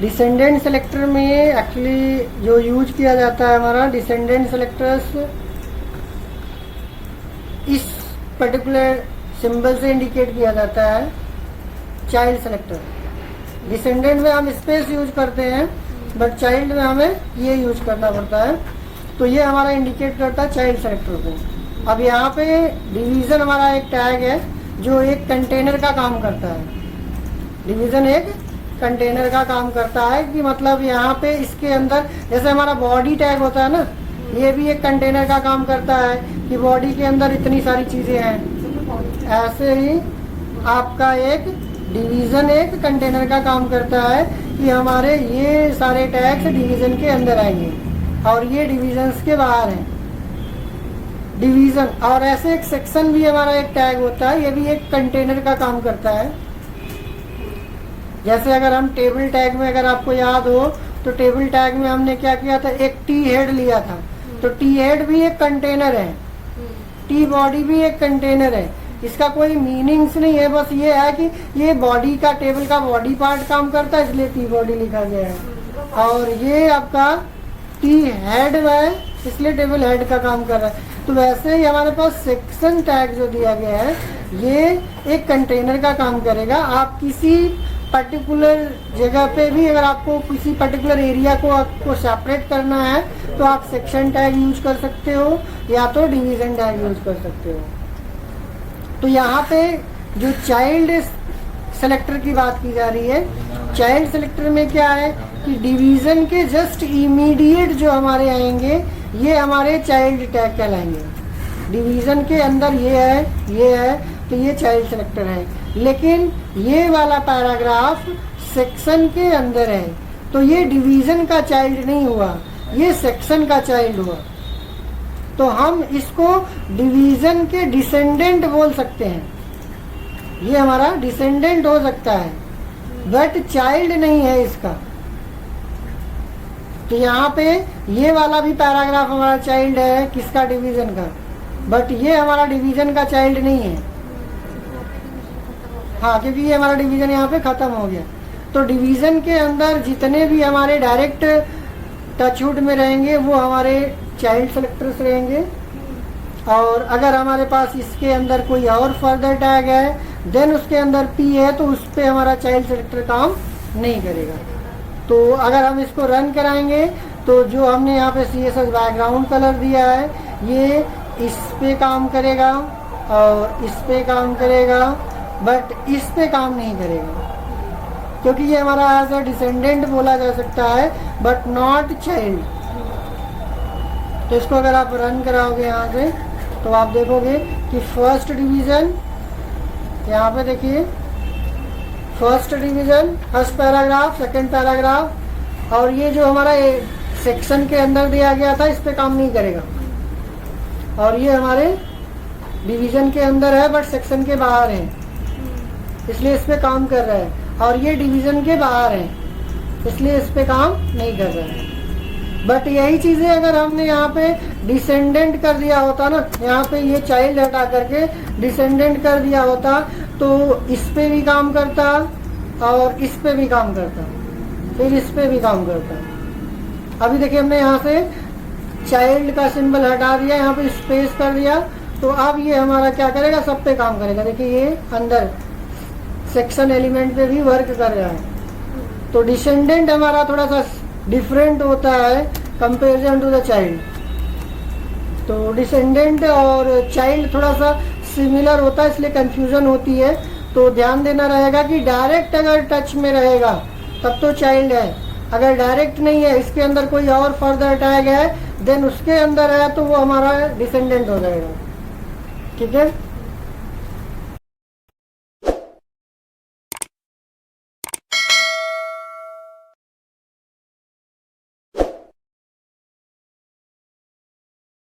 Descendant selector में actually जो use किया जाता है हमारा डिसेंडेंट सेलेक्टर्स इस पर्टिकुलर सिंबल से इंडिकेट किया जाता है, चाइल्ड सेलेक्टर। डिसेंडेंट में हम स्पेस यूज करते हैं, बट चाइल्ड में हमें ये यूज करना पड़ता है। तो ये हमारा इंडिकेट करता है चाइल्ड सेलेक्टर को। अब यहाँ पे डिवीज़न हमारा एक टैग है जो एक कंटेनर का काम करता है। डिवीज़न एक कंटेनर का काम करता है कि मतलब यहाँ पे इसके अंदर जैसे हमारा बॉडी टैग होता है ना, ये भी एक कंटेनर का काम करता है कि बॉडी के अंदर इतनी सारी चीज़ें हैं। ऐसे ही आपका एक डिवीज़न एक कंटेनर का काम करता है कि हमारे ये सारे टैग्स डिवीज़न के अंदर आएंगे और ये डिवीजन्स के बाहर हैं डिवीज़न। और ऐसे एक सेक्शन भी हमारा एक टैग होता है, ये भी एक कंटेनर का काम करता है। जैसे अगर हम टेबल टैग में अगर आपको याद हो तो टेबल टैग में हमने क्या किया था, एक टी हेड लिया था। तो टी हेड भी एक कंटेनर है, टी बॉडी भी एक कंटेनर है। इसका कोई मीनिंग्स नहीं है, बस ये है कि ये बॉडी का टेबल का बॉडी पार्ट काम करता है, इसलिए टी बॉडी लिखा गया है। और ये आपका टी हेड है, इसलिए टेबल हेड का काम कर रहा है। तो वैसे ही हमारे पास सेक्शन टैग जो दिया गया है ये एक कंटेनर का काम करेगा। आप किसी पर्टिकुलर जगह पे भी अगर आपको किसी पर्टिकुलर एरिया को आपको सेपरेट करना है तो आप सेक्शन टैग यूज कर सकते हो या तो डिवीजन टैग यूज कर सकते हो। तो यहाँ पे जो चाइल्ड सेलेक्टर की बात की जा रही है, चाइल्ड सेलेक्टर में क्या है कि डिवीजन के जस्ट इमीडिएट जो हमारे आएंगे ये हमारे चाइल्ड टैग कहलाएंगे। डिवीजन के अंदर ये है तो ये चाइल्ड सेलेक्टर है। लेकिन ये वाला पैराग्राफ सेक्शन के अंदर है तो ये डिवीजन का चाइल्ड नहीं हुआ, ये सेक्शन का चाइल्ड हुआ। तो हम इसको डिवीजन के डिसेंडेंट बोल सकते हैं, ये हमारा डिसेंडेंट हो सकता है बट चाइल्ड नहीं है इसका। तो यहाँ पे ये वाला भी पैराग्राफ हमारा चाइल्ड है किसका, डिवीजन का, बट ये हमारा डिवीजन का चाइल्ड नहीं है। हाँ, क्योंकि ये हमारा डिवीजन यहाँ पे खत्म हो गया। तो डिवीजन के अंदर जितने भी हमारे डायरेक्ट टचवुड में रहेंगे वो हमारे चाइल्ड सेलेक्टर्स रहेंगे। और अगर हमारे पास इसके अंदर कोई और फर्दर टैग है देन उसके अंदर पी है तो उस पर हमारा चाइल्ड सेलेक्टर काम नहीं करेगा। तो अगर हम इसको रन कराएंगे तो जो हमने यहाँ पे CSS बैकग्राउंड कलर दिया है ये इस पे काम करेगा और इस पे काम करेगा बट इस पे काम नहीं करेगा, क्योंकि ये हमारा एज अ डिसेंडेंट बोला जा सकता है बट नॉट चाइल्ड। तो इसको अगर आप रन कराओगे यहाँ से तो आप देखोगे कि फर्स्ट डिवीजन, यहाँ पे देखिए first division, first paragraph, second paragraph, और ये जो हमारा सेक्शन के अंदर दिया गया था इस पे काम नहीं करेगा। और ये हमारे डिवीजन के अंदर है बट सेक्शन के बाहर है, इसलिए इस पे काम कर रहा है। और ये डिवीजन के बाहर है इसलिए इस पे काम नहीं कर रहा है। बट यही चीजें अगर हमने यहाँ पे डिसेंडेंट कर दिया होता ना, यहाँ पे ये चाइल्ड हटा करके डिसेंडेंट कर दिया होता तो इस पे भी काम करता और इस पे भी काम करता, फिर इस पे भी काम करता। अभी देखिए हमने यहाँ से चाइल्ड का सिंबल हटा दिया, यहाँ पे स्पेस कर दिया, तो अब ये हमारा क्या करेगा, सब पे काम करेगा। देखिए ये अंदर सेक्शन एलिमेंट पे भी वर्क कर रहा है। तो डिसेंडेंट हमारा थोड़ा सा डिफरेंट होता है कंपेरिजन टू द चाइल्ड। तो डिसेंडेंट और चाइल्ड थोड़ा सा सिमिलर होता है इसलिए कंफ्यूजन होती है। तो ध्यान देना रहेगा कि डायरेक्ट अगर टच में रहेगा तब तो चाइल्ड है, अगर डायरेक्ट नहीं है इसके अंदर कोई और फर्दर टैग है देन उसके अंदर है तो वो हमारा डिसेंडेंट हो जाएगा। ठीक है।